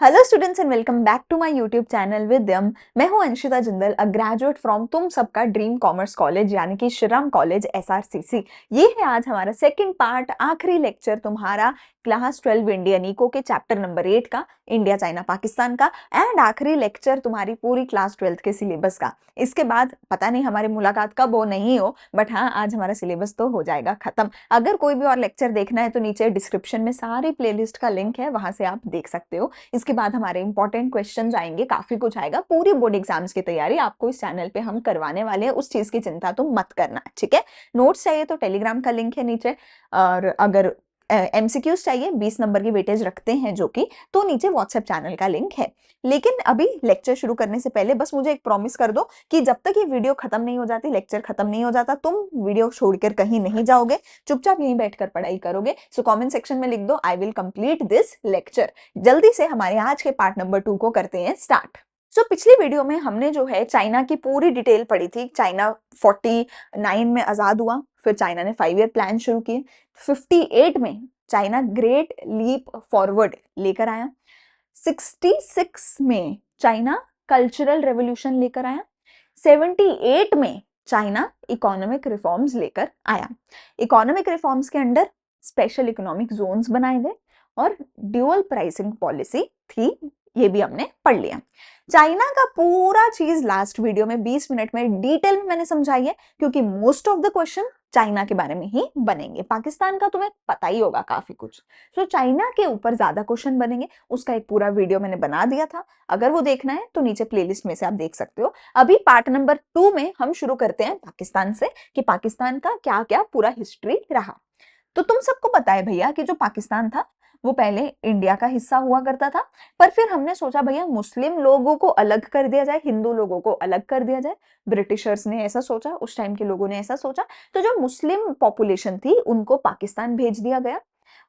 Hello students and welcome back to my YouTube channel Vidyam. मैं हूं Anshita Jindal, a graduate from तुम सबका ड्रीम कॉमर्स कॉलेज यानी कि श्रीराम कॉलेज एसआरसीसी। ये है आज हमारा सेकंड पार्ट, आखिरी लेक्चर तुम्हारा क्लास 12 इंडियन इको के चैप्टर नंबर 8 का, इंडिया चाइना पाकिस्तान का, एंड आखिरी लेक्चर तुम्हारी पूरी क्लास 12 के सिलेबस का। इसके बाद पता नहीं हमारी मुलाकात कब हो नहीं हो, बट हाँ, आज हमारा सिलेबस तो हो जाएगा खत्म। अगर कोई भी और लेक्चर देखना है तो नीचे डिस्क्रिप्शन में सारी प्लेलिस्ट का लिंक है, वहां से आप देख सकते हो। इसके बाद हमारे इंपॉर्टेंट क्वेश्चंस आएंगे, काफी कुछ आएगा। पूरी बोर्ड एग्जाम्स की तैयारी आपको इस चैनल पे हम करवाने वाले हैं, उस चीज की चिंता तो मत करना, ठीक है। नोट्स चाहिए तो टेलीग्राम का लिंक है नीचे, और अगर एमसीक्यूज चाहिए 20 नंबर की वेटेज रखते हैं जो कि, तो नीचे व्हाट्सएप चैनल का लिंक है। लेकिन अभी लेक्चर शुरू करने से पहले बस मुझे एक प्रॉमिस कर दो कि जब तक ये वीडियो खत्म नहीं हो जाती, लेक्चर खत्म नहीं हो जाता, तुम वीडियो छोड़कर कहीं नहीं जाओगे, चुपचाप यहीं बैठकर पढ़ाई करोगे। सो कमेंट सेक्शन में लिख दो I will complete this lecture. जल्दी से हमारे आज के पार्ट नंबर 2 को करते हैं स्टार्ट। पिछली वीडियो में हमने जो है चाइना की पूरी डिटेल पढ़ी थी। चाइना 49 में आजाद हुआ, फिर चाइना ने 5 ईयर प्लान शुरू किए। 58 में चाइना ग्रेट लीप फॉरवर्ड लेकर आया। 66 में चाइना कल्चरल रेवोल्यूशन लेकर आया। 78 में चाइना इकोनॉमिक रिफॉर्म्स लेकर आया। इकोनॉमिक रिफॉर्म्स के अंडर स्पेशल इकोनॉमिक जोन्स बनाए गए और ड्यूअल प्राइसिंग पॉलिसी थी, ये भी हमने पढ़ लिया। चाइना का पूरा चीज लास्ट वीडियो में 20 मिनट में डिटेल में मैंने समझाई है, क्योंकि most of the question China के बारे में ही बनेंगे। पाकिस्तान का तुम्हें पता ही होगा काफी कुछ, तो चाइना के ऊपर ज्यादा क्वेश्चन बनेंगे। उसका एक पूरा वीडियो मैंने बना दिया था, अगर वो देखना है तो नीचे प्लेलिस्ट में से आप देख सकते हो। अभी पार्ट नंबर 2 में हम शुरू करते हैं पाकिस्तान से, कि पाकिस्तान का क्या क्या पूरा हिस्ट्री रहा। तो तुम सबको पता है भैया कि जो पाकिस्तान था वो पहले इंडिया का हिस्सा हुआ करता था, पर फिर हमने सोचा भैया मुस्लिम लोगों को अलग कर दिया जाए, हिंदू लोगों को अलग कर दिया जाए। ब्रिटिशर्स ने ऐसा सोचा, उस टाइम के लोगों ने ऐसा सोचा, तो जो मुस्लिम पॉपुलेशन थी उनको पाकिस्तान भेज दिया गया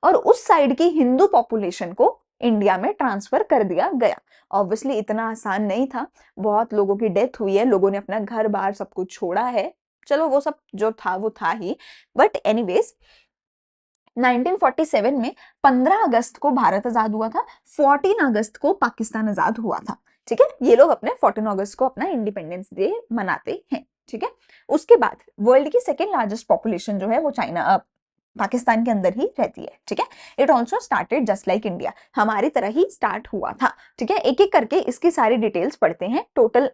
और उस साइड की हिंदू पॉपुलेशन को इंडिया में ट्रांसफर कर दिया गया। ऑब्वियसली इतना आसान नहीं था, बहुत लोगों की डेथ हुई है, लोगों ने अपना घर बार सब कुछ छोड़ा है। चलो वो सब जो था वो था ही, बट एनीवेज 1947 में 15 अगस्त को भारत आजाद हुआ था, 14 अगस्त को पाकिस्तान आजाद हुआ था, ठीक है। ये लोग अपने 14 अगस्त को अपना इंडिपेंडेंस डे मनाते हैं, ठीक है। उसके बाद वर्ल्ड की सेकेंड लार्जेस्ट पॉपुलेशन जो है वो चाइना पाकिस्तान के अंदर ही रहती है, ठीक है। It also started just like India, हमारी तरह ही स्टार्ट हुआ था, ठीक है। एक एक करके इसकी सारी डिटेल्स पढ़ते हैं। टोटल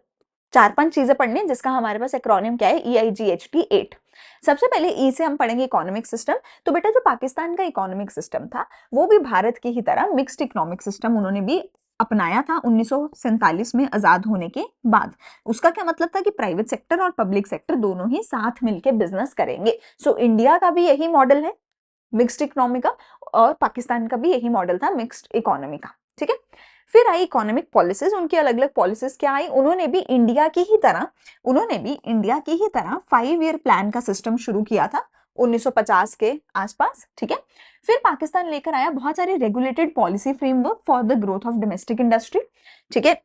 4-5 चीजें पढ़ने, जिसका हमारे पास एक्रोनिम क्या है, EIGHT 8। सबसे पहले ई से हम पढ़ेंगे इकोनॉमिक सिस्टम। तो बेटा जो पाकिस्तान का इकोनॉमिक सिस्टम था वो भी भारत की ही तरह मिक्स्ड इकोनॉमिक सिस्टम उन्होंने भी अपनाया था 1947 में आजाद होने के बाद। उसका क्या मतलब था कि प्राइवेट सेक्टर और पब्लिक सेक्टर दोनों ही साथ मिलकर बिजनेस करेंगे। सो इंडिया का भी यही मॉडल है मिक्स्ड इकोनॉमी का, और पाकिस्तान का भी यही मॉडल था मिक्स्ड इकोनॉमी का, ठीक है। फिर आई इकोनॉमिक पॉलिसीज, उनकी अलग अलग पॉलिसीज क्या आई, उन्होंने भी इंडिया की ही तरह 5 ईयर प्लान का सिस्टम शुरू किया था 1950 के आसपास, ठीक है। फिर पाकिस्तान लेकर आया बहुत सारे regulated policy framework for the growth of domestic industry, ठीक है।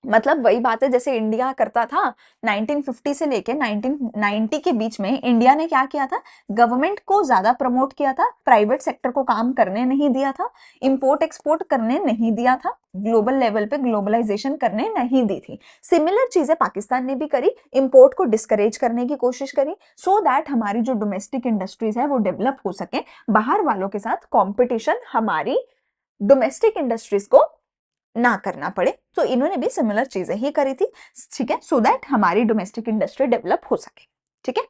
मतलब वही बात है जैसे इंडिया करता था 1950 से लेके 1990 के बीच में, इंडिया ने क्या किया था, गवर्नमेंट को ज्यादा प्रमोट किया था, प्राइवेट सेक्टर को काम करने नहीं दिया था, इंपोर्ट एक्सपोर्ट करने नहीं दिया था, ग्लोबल लेवल पे ग्लोबलाइजेशन करने नहीं दी थी। सिमिलर चीजें पाकिस्तान ने भी करी, इंपोर्ट को डिस्करेज करने की कोशिश करी, सो दैट हमारी जो डोमेस्टिक इंडस्ट्रीज है वो डेवलप हो सके, बाहर वालों के साथ कॉम्पिटिशन हमारी डोमेस्टिक इंडस्ट्रीज को ना करना पड़े। तो इन्होंने भी सिमिलर चीजें ही करी थी, ठीक है, सो दैट हमारी डोमेस्टिक इंडस्ट्री डेवलप हो सके, ठीक है।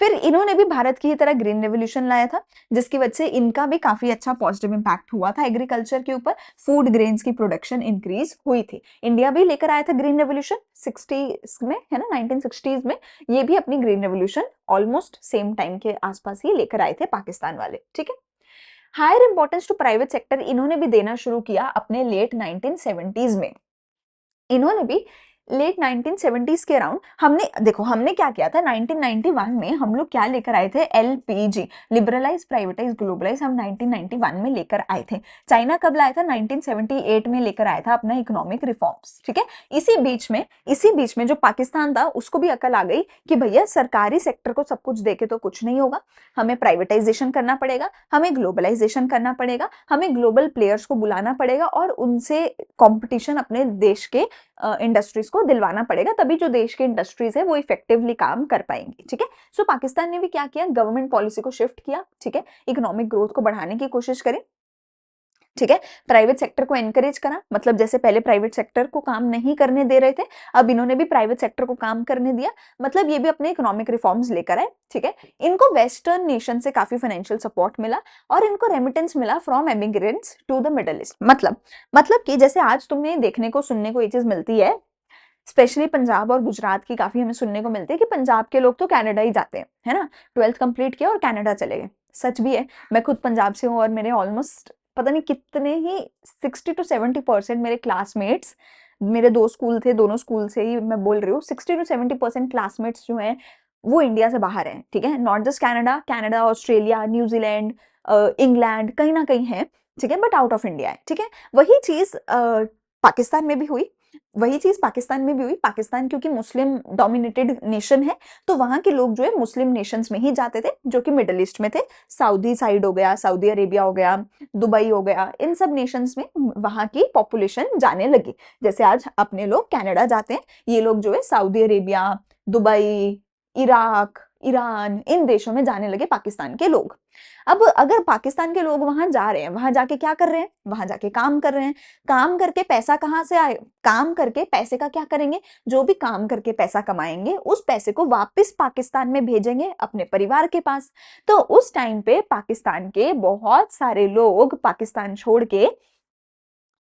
फिर इन्होंने भी भारत की ही तरह ग्रीन रेवोल्यूशन लाया था, जिसकी वजह से इनका भी काफी अच्छा पॉजिटिव इंपैक्ट हुआ था एग्रीकल्चर के ऊपर, फूड ग्रेन्स की प्रोडक्शन इंक्रीज हुई थी। इंडिया भी लेकर आया था ग्रीन रेवोल्यूशन 60s में, है ना, 1960s में। ये भी अपनी green revolution almost same time के आसपास ही लेकर आए थे पाकिस्तान वाले, ठीक है। Higher importance to private sector इन्होंने भी देना शुरू किया अपने लेट 1970s में। इन्होंने भी लेट 1970s के अराउंड हमने क्या किया था 1991 में हम लोग क्या लेकर आए थे, एलपीजी, लिबरलाइज प्राइवेटाइज ग्लोबलाइज, हम 1991 में लेकर आए थे। चाइना कब लाया था, 1978 में लेकर आया था अपना इकोनॉमिक रिफॉर्म्स, ठीक है। इसी बीच में जो पाकिस्तान था उसको भी अकल आ गई कि भैया सरकारी सेक्टर को सब कुछ देके तो कुछ नहीं होगा, हमें प्राइवेटाइजेशन करना पड़ेगा, हमें ग्लोबलाइजेशन करना पड़ेगा, हमें ग्लोबल प्लेयर्स को बुलाना पड़ेगा और उनसे कंपटीशन अपने देश के इंडस्ट्रीज को दिलवाना पड़ेगा, तभी जो देश के इंडस्ट्रीज है वो इफेक्टिवली काम कर पाएंगी, ठीक है। सो पाकिस्तान ने भी क्या किया, गवर्नमेंट पॉलिसी को शिफ्ट किया, ठीक है, इकोनॉमिक ग्रोथ को बढ़ाने की कोशिश करी, ठीक है। प्राइवेट सेक्टर को एनकरेज करा, मतलब जैसे पहले प्राइवेट सेक्टर को काम नहीं करने दे रहे थे, अब इन्होंने भी प्राइवेट सेक्टर को काम करने दिया, मतलब ये भी अपने इकोनॉमिक रिफॉर्म्स लेकर आए, ठीक है। इनको वेस्टर्न नेशन से काफी फाइनेंशियल सपोर्ट मिला और इनको रेमिटेंस मिला from immigrants to the Middle East. मतलब कि जैसे आज तुम्हें देखने को सुनने को ये चीज मिलती है, स्पेशली पंजाब और गुजरात की काफी हमें सुनने को मिलती है कि पंजाब के लोग तो कनाडा ही जाते हैं, है ना, 12th कंप्लीट किया और कनाडा चले गए। सच भी है, मैं खुद पंजाब से हूँ और मेरे ऑलमोस्ट पता नहीं कितने ही 60 to 70% मेरे क्लासमेट्स, मेरे दो स्कूल थे, दोनों स्कूल से ही मैं बोल रही हूँ, 60 to 70% क्लासमेट्स जो हैं वो इंडिया से बाहर हैं, ठीक है। Not just Canada, Canada, Australia, New Zealand, England, कहीं ना कहीं है, ठीक है, बट आउट ऑफ इंडिया है, ठीक है। वही चीज पाकिस्तान में भी हुई, पाकिस्तान क्योंकि मुस्लिम डोमिनेटेड नेशन है, तो वहां के लोग जो है मुस्लिम नेशंस में ही जाते थे, जो कि मिडिल ईस्ट में थे, सऊदी साइड हो गया, सऊदी अरेबिया हो गया, दुबई हो गया, इन सब नेशंस में वहां की पॉपुलेशन जाने लगी। जैसे आज अपने लोग कनाडा जाते हैं, ये लोग जो है Saudi Arabia, Dubai, Iraq, Iran, इन देशों में जाने लगे पाकिस्तान के लोग। अब अगर पाकिस्तान के लोग वहां जा रहे हैं, वहां जाके क्या कर रहे हैं, वहां जाके काम कर रहे हैं, काम करके पैसा कहाँ से आए, काम करके पैसे का क्या करेंगे, जो भी काम करके पैसा कमाएंगे उस पैसे को वापस पाकिस्तान में भेजेंगे अपने परिवार के पास। तो उस टाइम पे पाकिस्तान के बहुत सारे लोग पाकिस्तान छोड़ के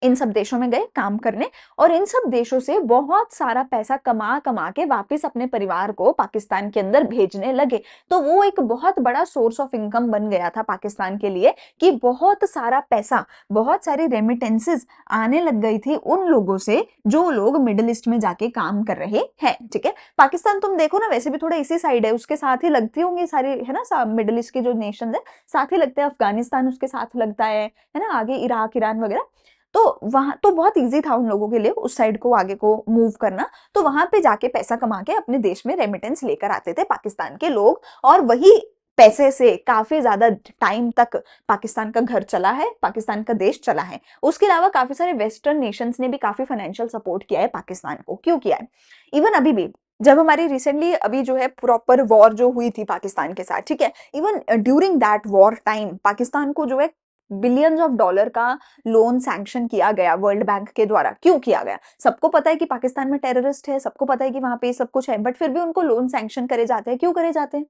इन सब देशों में गए काम करने, और इन सब देशों से बहुत सारा पैसा कमा कमा के वापस अपने परिवार को पाकिस्तान के अंदर भेजने लगे। तो वो एक बहुत बड़ा सोर्स ऑफ इनकम बन गया था पाकिस्तान के लिए, कि बहुत सारा पैसा, बहुत सारी रेमिटेंसेस आने लग गई थी उन लोगों से जो लोग मिडिल ईस्ट में जाके काम कर रहे हैं, ठीक है। पाकिस्तान तुम देखो ना, वैसे भी थोड़ा इसी साइड है, उसके साथ ही लगती होंगी सारी, है ना, मिडिल ईस्ट के जो नेशन है साथ ही लगते हैं, अफगानिस्तान उसके साथ लगता है ना, आगे इराक, ईरान वगैरह। तो वहां तो बहुत इजी था उन लोगों के लिए उस साइड को आगे को मूव करना, तो वहां पे जाके पैसा कमा के अपने देश में रेमिटेंस लेकर आते थे पाकिस्तान के लोग, और वही पैसे से काफी ज्यादा टाइम तक पाकिस्तान का घर चला है, पाकिस्तान का देश चला है। उसके अलावा काफी सारे वेस्टर्न नेशंस ने भी काफी फाइनेंशियल सपोर्ट किया है पाकिस्तान को। क्यों किया है, इवन अभी भी जब हमारी रिसेंटली अभी जो है प्रॉपर वॉर जो हुई थी पाकिस्तान के साथ, ठीक है, even during that war time Pakistan को जो है बिलियंस ऑफ डॉलर का लोन सैंक्शन किया गया वर्ल्ड बैंक के द्वारा। क्यों किया गया, सबको पता है कि पाकिस्तान में टेररिस्ट है, सबको पता है कि वहां पे सब कुछ है, बट फिर भी उनको लोन सैंक्शन करे जाते हैं। क्यों करे जाते हैं,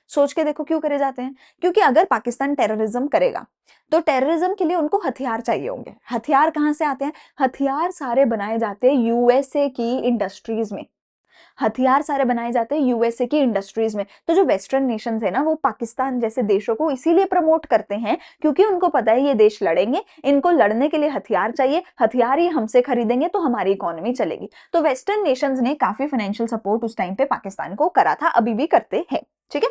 सोच के देखो क्यों करे जाते हैं। क्योंकि अगर पाकिस्तान टेररिज्म करेगा तो टेररिज्म के लिए उनको हथियार चाहिए होंगे। हथियार कहां से आते हैं, हथियार सारे बनाए जाते हैं यूएसए की इंडस्ट्रीज में, हथियार सारे बनाए जाते हैं यूएसए की इंडस्ट्रीज में। तो जो वेस्टर्न नेशंस है ना, वो पाकिस्तान जैसे देशों को इसीलिए प्रमोट करते हैं क्योंकि उनको पता है ये देश लड़ेंगे, इनको लड़ने के लिए हथियार चाहिए, हथियार ये हमसे खरीदेंगे तो हमारी इकोनॉमी चलेगी। तो वेस्टर्न नेशंस ने काफी फाइनेंशियल सपोर्ट उस टाइम पे पाकिस्तान को करा था, अभी भी करते हैं, ठीक है।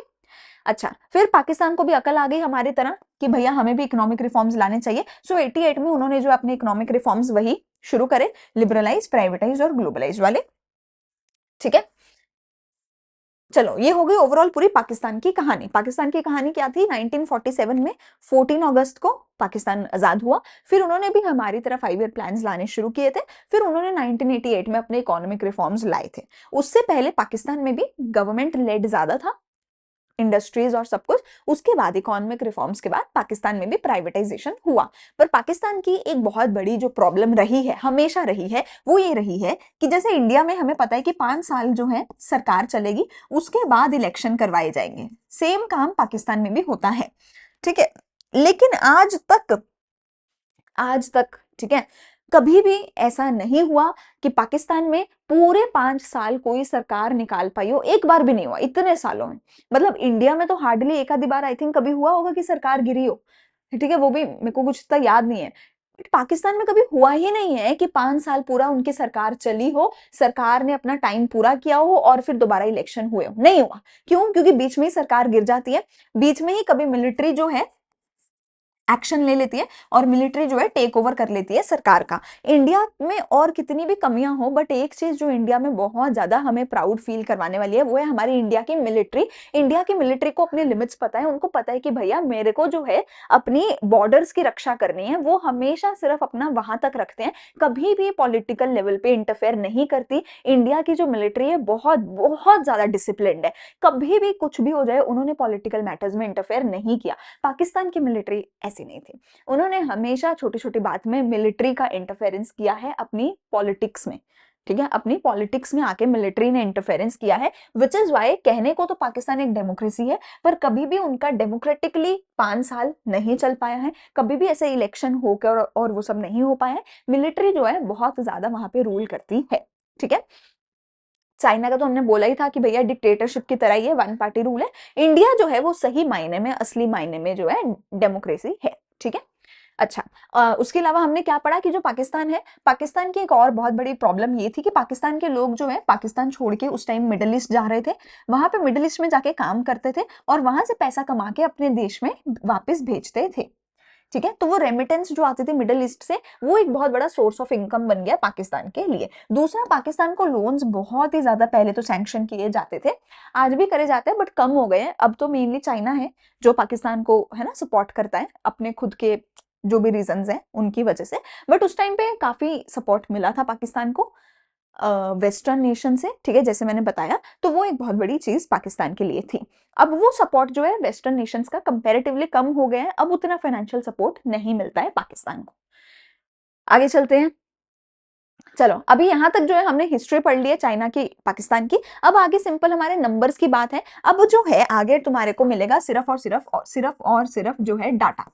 अच्छा, फिर पाकिस्तान को भी अकल आ गई हमारी तरह कि भैया हमें भी इकोनॉमिक रिफॉर्म्स लाने चाहिए। सो 88 में उन्होंने जो अपने इकोनॉमिक रिफॉर्म्स वही शुरू करे, लिबरलाइज, प्राइवेटाइज और ग्लोबलाइज वाले, ठीक है। चलो, ये हो गई ओवरऑल पूरी पाकिस्तान की कहानी। पाकिस्तान की कहानी क्या थी, 1947 में 14 अगस्त को पाकिस्तान आजाद हुआ। फिर उन्होंने भी हमारी तरह 5 ईयर प्लान्स लाने शुरू किए थे। फिर उन्होंने 1988 में अपने इकोनॉमिक रिफॉर्म्स लाए थे। उससे पहले पाकिस्तान में भी गवर्नमेंट लेड ज्यादा था, इंडस्ट्रीज और सब कुछ। उसके बाद इकोनॉमिक रिफॉर्म्स के बाद पाकिस्तान में भी प्राइवेटाइजेशन हुआ। पर पाकिस्तान की एक बहुत बड़ी जो प्रॉब्लम रही है, हमेशा रही है, वो ये रही है कि जैसे इंडिया में हमें पता है कि 5 साल जो है सरकार चलेगी, उसके बाद इलेक्शन करवाए जाएंगे। सेम काम पाकिस्तान में भी होता है, ठीक है। लेकिन आज तक ठीक है, कभी भी ऐसा नहीं हुआ कि पाकिस्तान में पूरे 5 साल कोई सरकार निकाल पाई हो, एक बार भी नहीं हुआ इतने सालों में। मतलब इंडिया में तो हार्डली एक आधी बार आई थिंक कभी हुआ होगा कि सरकार गिरी हो, ठीक है, वो भी मेरे को कुछ इतना याद नहीं है। बट पाकिस्तान में कभी हुआ ही नहीं है कि 5 साल पूरा उनकी सरकार चली हो, सरकार ने अपना टाइम पूरा किया हो और फिर दोबारा इलेक्शन हुए हो, नहीं हुआ। क्यों? क्योंकि बीच में ही सरकार गिर जाती है, बीच में ही कभी मिलिट्री जो है एक्शन ले लेती है और मिलिट्री जो है टेक ओवर कर लेती है सरकार का। इंडिया में और कितनी भी कमियां हो, बट एक चीज जो इंडिया में बहुत ज्यादा हमें प्राउड फील करवाने वाली है वो है हमारी इंडिया की मिलिट्री। इंडिया की मिलिट्री को अपने लिमिट्स पता है, उनको पता है कि भैया मेरे को जो है अपनी बॉर्डर्स की रक्षा करनी है। वो हमेशा सिर्फ अपना वहां तक रखते हैं, कभी भी पॉलिटिकल लेवल पे इंटरफेयर नहीं करती। इंडिया की जो मिलिट्री है बहुत बहुत ज्यादा डिसिप्लिन्ड है, कभी भी कुछ भी हो जाए उन्होंने पॉलिटिकल मैटर्स में इंटरफेयर नहीं किया। पाकिस्तान की मिलिट्री ऐसी नहीं थी, उन्होंने हमेशा छोटी छोटी बात में मिलिट्री का इंटरफेरेंस किया है अपनी पॉलिटिक्स में। ठीक है, अपनी पॉलिटिक्स में आके मिलिट्री ने इंटरफेरेंस किया है, विच इज वाई कहने को तो पाकिस्तान एक डेमोक्रेसी है, पर कभी भी उनका डेमोक्रेटिकली 5 साल नहीं चल पाया है, कभी भी ऐसे इलेक्शन होकर और वो सब नहीं हो पाया है। मिलिट्री जो है बहुत ज्यादा वहां पे रूल करती है। ठीक है, चाइना का तो हमने बोला ही था कि भैया डिक्टेटरशिप की तरह ही है, वन पार्टी रूल है। इंडिया जो है वो सही मायने में, असली मायने में जो है डेमोक्रेसी है। ठीक है, अच्छा, उसके अलावा हमने क्या पढ़ा कि जो पाकिस्तान है, पाकिस्तान की एक और बहुत बड़ी प्रॉब्लम ये थी कि पाकिस्तान के लोग जो है पाकिस्तान छोड़ के उस टाइम मिडिल ईस्ट जा रहे थे, वहां पे मिडिल ईस्ट में जाके काम करते थे और वहां से पैसा कमा के अपने देश में वापस भेजते थे। ठीक है, तो वो रेमिटेंस जो आती थी मिडिल ईस्ट से, वो एक बहुत बड़ा सोर्स ऑफ इनकम बन गया पाकिस्तान के लिए। दूसरा, पाकिस्तान को लोन्स बहुत ही ज्यादा पहले तो सैंक्शन किए जाते थे, आज भी करे जाते हैं बट कम हो गए हैं। अब तो मेनली चाइना है जो पाकिस्तान को है ना सपोर्ट करता है, अपने खुद के जो भी रीजंस हैं उनकी वजह से। बट उस टाइम पे काफी सपोर्ट मिला था पाकिस्तान को वेस्टर्न नेशन से। ठीक है, जैसे मैंने बताया, तो वो एक बहुत बड़ी चीज पाकिस्तान के लिए थी। अब वो सपोर्ट जो है वेस्टर्न नेशंस का कंपैरेटिवली कम हो गया है, अब उतना फाइनेंशियल सपोर्ट नहीं मिलता है पाकिस्तान को। आगे चलते हैं। चलो, अभी यहां तक जो है हमने हिस्ट्री पढ़ ली है चाइना की, पाकिस्तान की। अब आगे सिंपल हमारे नंबर्स की बात है। अब जो है आगे तुम्हारे को मिलेगा सिर्फ और सिर्फ जो है डाटा।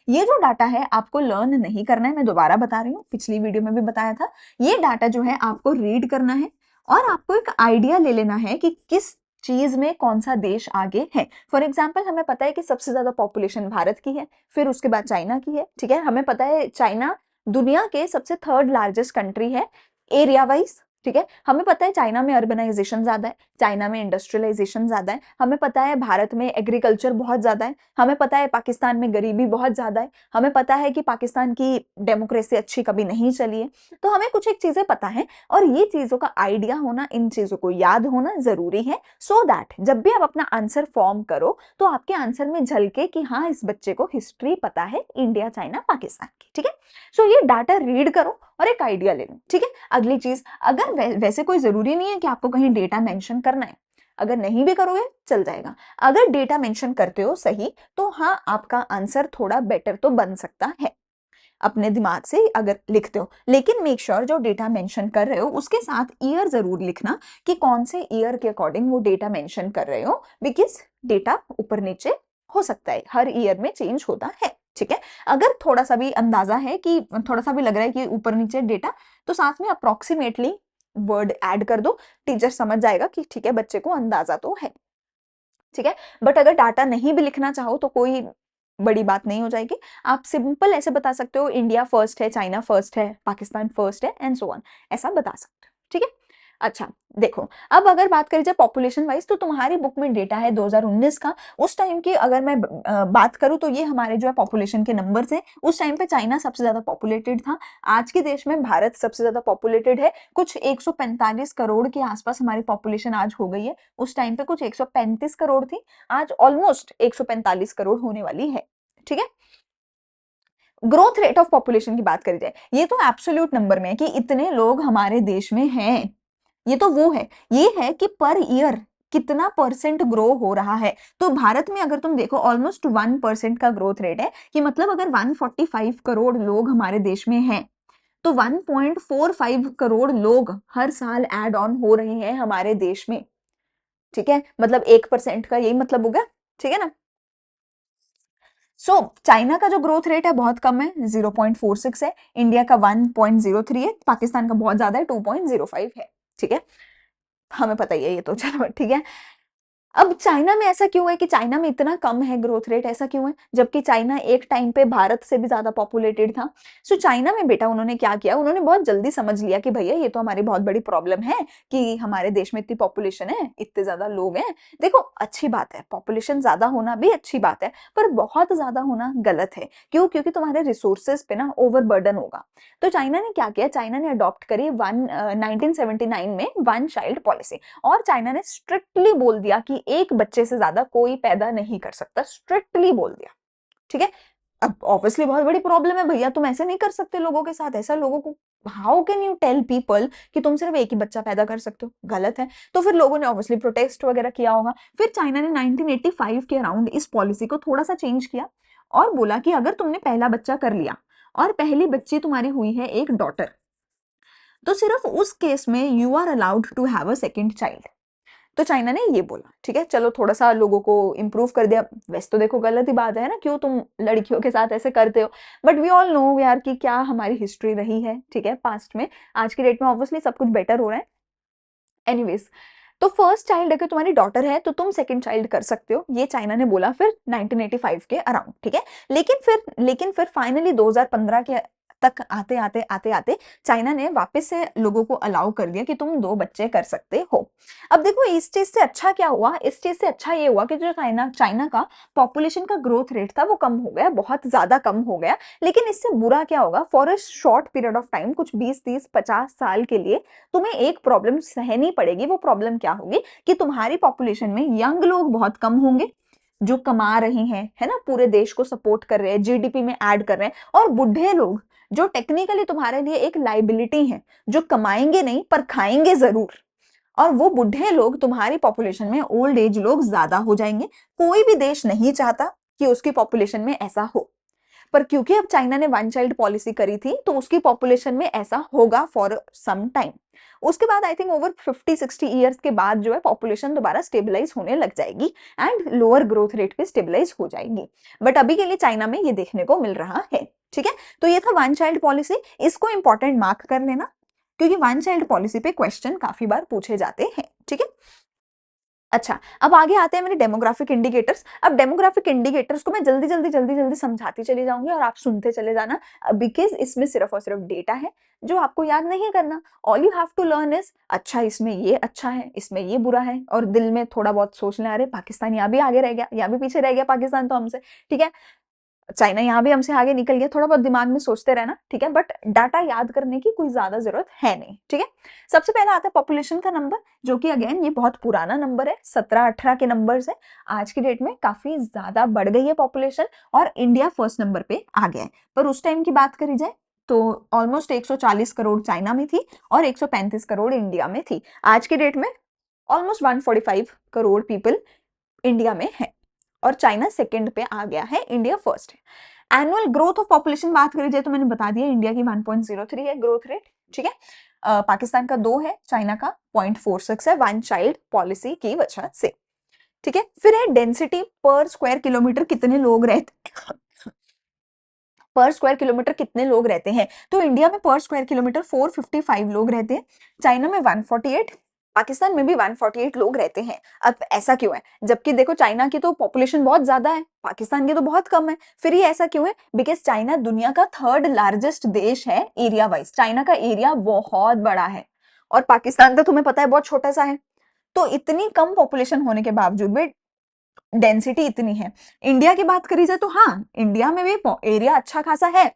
ये जो डाटा है आपको लर्न नहीं करना है, मैं दोबारा बता रही हूँ, पिछली वीडियो में भी बताया था। ये डाटा जो है आपको रीड करना है और आपको एक आइडिया ले लेना है कि किस चीज में कौन सा देश आगे है। फॉर एग्जाम्पल, हमें पता है कि सबसे ज्यादा पॉपुलेशन भारत की है, फिर उसके बाद चाइना की है। ठीक है, हमें पता है चाइना दुनिया के सबसे थर्ड लार्जेस्ट कंट्री है एरिया वाइज। ठीक है, हमें पता है चाइना में अर्बनाइजेशन ज्यादा है, चाइना में इंडस्ट्रियलाइजेशन ज्यादा है, हमें पता है भारत में एग्रीकल्चर बहुत ज्यादा है, हमें पता है पाकिस्तान में गरीबी बहुत ज्यादा है, हमें पता है कि पाकिस्तान की डेमोक्रेसी अच्छी कभी नहीं चली है। तो हमें कुछ एक चीजें पता है और ये चीजों का आइडिया होना, इन चीजों को याद होना जरूरी है, सो दैट जब भी आप अपना आंसर फॉर्म करो तो आपके आंसर में झलके कि हाँ इस बच्चे को हिस्ट्री पता है इंडिया चाइना पाकिस्तान की। ठीक है, सो ये डाटा रीड करो और एक आइडिया ले लो। ठीक है, अगली चीज, अगर वैसे कोई जरूरी नहीं है कि आपको कहीं डेटा मेंशन करना है, अगर नहीं भी करोगे चल जाएगा। अगर डेटा मेंशन करते हो सही तो हाँ आपका आंसर थोड़ा बेटर तो बन सकता है अपने दिमाग से अगर लिखते हो, लेकिन मेक श्योर जो डेटा मेंशन कर रहे हो उसके साथ ईयर जरूर लिखना कि कौन से ईयर के अकॉर्डिंग वो डेटा मेंशन कर रहे हो, बिकॉज डेटा ऊपर नीचे हो सकता है, हर ईयर में चेंज होता है। ठीक है, अगर थोड़ा सा भी अंदाजा है कि थोड़ा सा भी लग रहा है कि ऊपर नीचे डेटा, तो साथ में अप्रोक्सीमेटली वर्ड ऐड कर दो, टीचर समझ जाएगा कि ठीक है बच्चे को अंदाजा तो है। ठीक है, बट अगर डाटा नहीं भी लिखना चाहो तो कोई बड़ी बात नहीं हो जाएगी, आप सिंपल ऐसे बता सकते हो इंडिया फर्स्ट है, चाइना फर्स्ट है, पाकिस्तान फर्स्ट है एंड सो ऑन, ऐसा बता सकते हो। ठीक है, अच्छा देखो, अब अगर बात करी जाए पॉपुलेशन वाइज तो तुम्हारी बुक में डेटा है 2019 का। उस टाइम की अगर मैं बात करूं तो ये हमारे जो है पॉपुलेशन के नंबर्स हैं। उस टाइम पे चाइना सबसे ज्यादा पॉपुलेटेड था, आज के देश में भारत सबसे ज्यादा पॉपुलेटेड है, कुछ 145 करोड़ के आसपास हमारी पॉपुलेशन आज हो गई है। उस टाइम पे कुछ 135 करोड़ थी, आज ऑलमोस्ट 145 करोड़ होने वाली है। ठीक है, ग्रोथ रेट ऑफ पॉपुलेशन की बात करी जाए, ये तो एब्सोल्यूट नंबर में है कि इतने लोग हमारे देश में हैं, ये तो वो है, ये है कि पर ईयर कितना परसेंट ग्रो हो रहा है। तो भारत में अगर तुम देखो ऑलमोस्ट 1% का ग्रोथ रेट है, कि मतलब अगर 145 करोड़ लोग हमारे देश में हैं तो 1.45 करोड़ लोग हर साल ऐड ऑन हो रहे हैं हमारे देश में। ठीक है, मतलब 1% का यही मतलब होगा। ठीक है ना, सो चाइना का जो ग्रोथ रेट है बहुत कम है, 0.46 है, इंडिया का 1.03 है, पाकिस्तान का बहुत ज्यादा है, 2.05 है। ठीक है, हमें पता ही है ये तो, चलो ठीक है। अब चाइना में ऐसा क्यों है कि चाइना में इतना कम है ग्रोथ रेट, ऐसा क्यों है, जबकि चाइना एक टाइम पे भारत से भी ज्यादा पॉपुलेटेड था। सो चाइना में बेटा उन्होंने क्या किया, उन्होंने बहुत जल्दी समझ लिया कि भैया ये तो हमारी बहुत बड़ी प्रॉब्लम है कि हमारे देश में इतनी पॉपुलेशन है, इतने ज्यादा लोग हैं। देखो अच्छी बात है, पॉपुलेशन ज्यादा होना भी अच्छी बात है, पर बहुत ज्यादा होना गलत है। क्यों? क्योंकि तुम्हारे रिसोर्सेज पे ना ओवरबर्डन होगा। तो चाइना ने क्या किया, चाइना ने अडॉप्ट करी 1979 में वन चाइल्ड पॉलिसी। और चाइना ने स्ट्रिक्टली बोल दिया कि एक बच्चे से ज्यादा कोई पैदा नहीं कर सकता, स्ट्रिक्टली बोल दिया। ठीक है। अब ऑब्वियसली बहुत बड़ी प्रॉब्लम है भैया, तुम ऐसे नहीं कर सकते लोगों के साथ, ऐसा लोगों को how can you tell people कि तुम सिर्फ एक ही बच्चा पैदा कर सकते हो, गलत है। तो फिर लोगों ने ऑब्वियसली प्रोटेस्ट वगैरह किया होगा। फिर चाइना ने 1985 के अराउंड इस पॉलिसी को थोड़ा सा चेंज किया और बोला कि अगर तुमने पहला बच्चा कर लिया और पहली बच्ची तुम्हारी हुई है एक डॉटर, तो सिर्फ उस केस में you are allowed to have a second child. तो चाइना ने ये बोला, ठीक है चलो थोड़ा सा लोगों को इंप्रूव कर दिया। वैसे तो देखो गलत ही बात है ना, क्यों तुम लड़कियों के साथ ऐसे करते हो, बट वी ऑल नो यार कि क्या हमारी हिस्ट्री रही है, ठीक है पास्ट में। आज की डेट में ऑब्वियसली सब कुछ बेटर हो रहा है। एनीवेज, तो फर्स्ट चाइल्ड अगर तुम्हारी डॉटर है तो तुम सेकंड चाइल्ड कर सकते हो, ये चाइना ने बोला फिर 1985 के अराउंड, ठीक है। लेकिन फिर फाइनली 2015 के तक आते आते आते आते चाइना ने वापस से लोगों को अलाउ कर दिया कि तुम दो बच्चे कर सकते हो। अब देखो इस चीज से अच्छा क्या हुआ, इस चीज से अच्छा ये हुआ कि जो चाइना चाइना का पॉपुलेशन का ग्रोथ रेट था वो कम हो गया, बहुत ज्यादा कम हो गया। लेकिन इससे बुरा क्या होगा, for a short period of time, कुछ 20 30 50 साल के लिए तुम्हें एक प्रॉब्लम सहनी पड़ेगी। वो प्रॉब्लम क्या होगी कि तुम्हारी पॉपुलेशन में यंग लोग बहुत कम होंगे जो कमा रहे हैं, है ना, पूरे देश को सपोर्ट कर रहे हैं, जीडीपी में ऐड कर रहे हैं, और बुढ़े लोग जो टेक्निकली तुम्हारे लिए एक लाइबिलिटी है, जो कमाएंगे नहीं पर खाएंगे जरूर। और वो बुढ़े लोग तुम्हारी पॉपुलेशन में ओल्ड एज लोग ज्यादा हो जाएंगे। कोई भी देश नहीं चाहता कि उसकी पॉपुलेशन में ऐसा हो, पर क्योंकि अब चाइना ने वन चाइल्ड पॉलिसी करी थी तो उसकी पॉपुलेशन में ऐसा होगा फॉर सम टाइम। उसके बाद आई थिंक ओवर 50 60 ईयर्स के बाद जो है पॉपुलेशन दोबारा स्टेबलाइज होने लग जाएगी एंड लोअर ग्रोथ रेट पे स्टेबलाइज हो जाएगी। बट अभी के लिए चाइना में ये देखने को मिल रहा है, ठीक है। तो ये था वन चाइल्ड पॉलिसी, इसको इंपॉर्टेंट मार्क कर लेना क्योंकि वन चाइल्ड पॉलिसी पे क्वेश्चन काफी बार पूछे जाते हैं, ठीक है। अच्छा, अब आगे आते हैं मेरे डेमोग्राफिक इंडिकेटर्स। अब डेमोग्राफिक इंडिकेटर्स को मैं जल्दी जल्दी जल्दी जल्दी समझाती चली जाऊंगी और आप सुनते चले जाना, बिकॉज इसमें सिर्फ और सिर्फ डेटा है जो आपको याद नहीं करना। All you have to learn is अच्छा इसमें ये अच्छा है, इसमें ये बुरा है, और दिल में थोड़ा बहुत सोच ले, अरे पाकिस्तान यहाँ भी आगे रह गया, यहाँ भी पीछे रह गया पाकिस्तान तो हमसे, ठीक है। चाइना यहाँ भी हमसे आगे निकल गया, थोड़ा बहुत दिमाग में सोचते रहना, ठीक है। बट डाटा याद करने की कोई ज्यादा जरूरत है नहीं, ठीक है। सबसे पहला आता है पॉपुलेशन का नंबर, जो कि अगेन ये बहुत पुराना नंबर है, 17 18 के नंबर्स है। आज की डेट में काफी ज्यादा बढ़ गई है पॉपुलेशन और इंडिया फर्स्ट नंबर पे आ गया है। पर उस टाइम की बात करी जाए तो ऑलमोस्ट 140 करोड़ चाइना में थी और 135 करोड़ इंडिया में थी। आज की डेट में ऑलमोस्ट 145 करोड़ पीपल इंडिया में है और चाइना सेकंड पे आ गया है, इंडिया फर्स्ट है। एनुअल ग्रोथ ऑफ पॉपुलेशन बात करी जाए तो मैंने बता दिया इंडिया की 1.03 है ग्रोथ रेट, ठीक है। पाकिस्तान का 2 है, चाइना का 0.46 है, वन चाइल्ड पॉलिसी की वजह से, ठीक है। फिर है डेंसिटी पर स्क्वायर किलोमीटर, कितने लोग रहते पर स्क्वायर किलोमीटर कितने लोग रहते हैं। तो इंडिया में पर स्क्वायर किलोमीटर 455 लोग रहते हैं, चाइना में 148, पाकिस्तान में भी 148 लोग रहते हैं। अब ऐसा क्यों है, जबकि देखो चाइना की तो पॉपुलेशन बहुत ज्यादा है, पाकिस्तान की तो बहुत कम है। फिर ये ऐसा क्यों है, बिकॉज चाइना दुनिया का थर्ड लार्जेस्ट देश है एरिया वाइज, चाइना का एरिया बहुत बड़ा है और पाकिस्तान तो तुम्हें पता है बहुत छोटा सा है। तो इतनी कम पॉपुलेशन होने के बावजूद भी डेंसिटी इतनी है। इंडिया की बात करी जाए तो हाँ, इंडिया में भी एरिया अच्छा खासा है,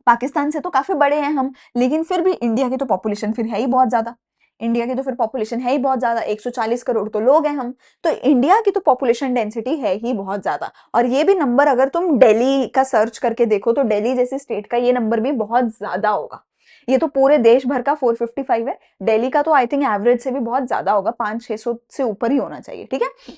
पाकिस्तान से तो काफी बड़े हैं हम, लेकिन फिर भी इंडिया की तो पॉपुलेशन फिर है ही बहुत ज्यादा, इंडिया की तो फिर पॉपुलेशन है ही बहुत ज्यादा, 140 करोड़ तो लोग हैं हम। तो इंडिया की तो पॉपुलेशन डेंसिटी है ही बहुत ज्यादा। और ये भी नंबर अगर तुम दिल्ली का सर्च करके देखो तो दिल्ली जैसी स्टेट का ये नंबर भी बहुत ज्यादा होगा। ये तो पूरे देश भर का 455 है, दिल्ली का तो आई थिंक एवरेज से भी बहुत ज्यादा होगा, 500 600 से ऊपर ही होना चाहिए, ठीक है।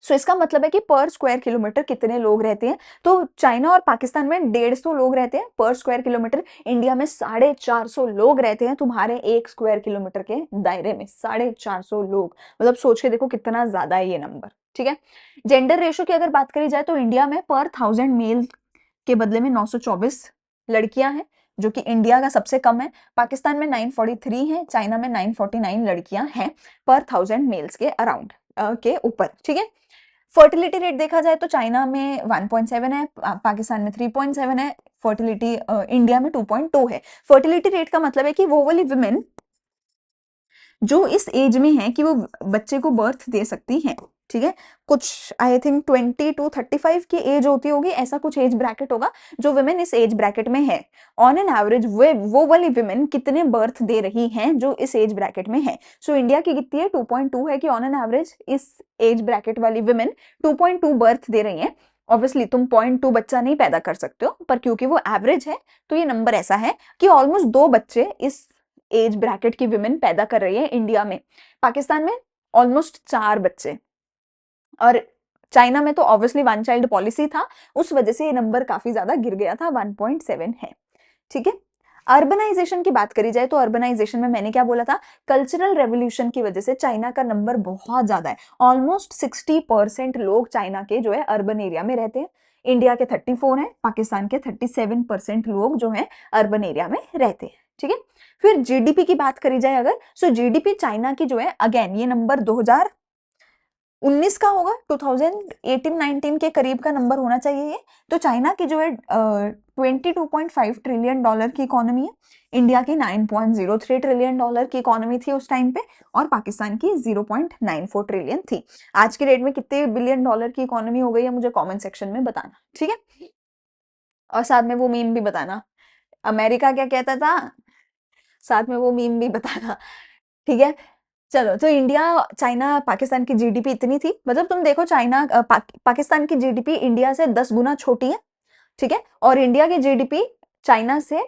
सो इसका मतलब है कि पर स्क्वायर किलोमीटर कितने लोग रहते हैं। तो चाइना और पाकिस्तान में 150 लोग रहते हैं पर स्क्वायर किलोमीटर, इंडिया में 450 लोग रहते हैं तुम्हारे 1 स्क्वायर किलोमीटर के दायरे में, 450 लोग। मतलब सोच के देखो कितना ज्यादा है ये नंबर, ठीक है। जेंडर रेशो की अगर बात करी जाए तो इंडिया में पर 1000 मेल के बदले में 924 लड़कियां हैं, जो कि इंडिया का सबसे कम है। पाकिस्तान में 943 है, चाइना में 949 लड़कियां हैं पर 1000 मेल्स के अराउंड, के ऊपर, ठीक है। फर्टिलिटी रेट देखा जाए तो चाइना में 1.7 है, पाकिस्तान में 3.7 है, फर्टिलिटी इंडिया में 2.2 है। फर्टिलिटी रेट का मतलब है कि वो वाली वुमेन जो इस एज में है कि वो बच्चे को बर्थ दे सकती हैं, ठीक है। कुछ आई थिंक 20 to 35 की एज होती होगी, ऐसा कुछ एज ब्रैकेट होगा जो वुमेन इस एज ब्रैकेट में है। ऑन एन एवरेज वो वाली वुमेन कितने बर्थ दे रही हैं जो इस एज ब्रैकेट में है। सो इंडिया की कितनी है, 2.2 है कि ऑन एन एवरेज इस एज ब्रैकेट वाली वुमेन 2.2 बर्थ दे रही हैं। ऑब्वियसली तुम 0.2 बच्चा नहीं पैदा कर सकते हो, पर क्योंकि वो एवरेज है तो ये नंबर ऐसा है कि ऑलमोस्ट 2 बच्चे इस एज ब्रैकेट की विमेन पैदा कर रही है इंडिया में। पाकिस्तान में ऑलमोस्ट 4 बच्चे, और चाइना में तो ऑब्वियसली 1 चाइल्ड पॉलिसी था, उस वजह से ये नंबर काफी ज्यादा गिर गया था, 1.7 है, ठीक है। अर्बनाइजेशन की बात करी जाए तो अर्बनाइजेशन में मैंने क्या बोला था, कल्चरल रेवोल्यूशन की वजह से चाइना का नंबर बहुत ज्यादा है। ऑलमोस्ट 60% लोग चाइना के जो है अर्बन एरिया में रहते हैं। इंडिया के 34 है, पाकिस्तान के 37% लोग जो है अर्बन एरिया में रहते हैं, ठीक है। फिर जीडीपी की बात करी जाए अगर, सो जीडीपी चाइना की जो है, अगेन ये नंबर 2019 का होगा, 2018-19 के करीब का नंबर होना चाहिए ये। तो चाइना की जो है 22.5 ट्रिलियन डॉलर की इकोनॉमी है, इंडिया की 9.03 ट्रिलियन डॉलर की इकोनॉमी थी उस टाइम पे, और पाकिस्तान की 0.94 ट्रिलियन थी। आज की डेट में कितने बिलियन डॉलर की इकोनॉमी हो गई है मुझे कमेंट सेक्शन में बताना, ठीक है। और साथ में वो मीम भी बताना, अमेरिका क्या कहता था, साथ में वो मीम भी बताना, ठीक है। चलो, तो इंडिया, चाइना, पाकिस्तान की जीडीपी इतनी थी, मतलब तुम देखो चाइना पाकिस्तान की जीडीपी इंडिया से 10 गुना छोटी है, ठीक है, और इंडिया की जीडीपी चाइना से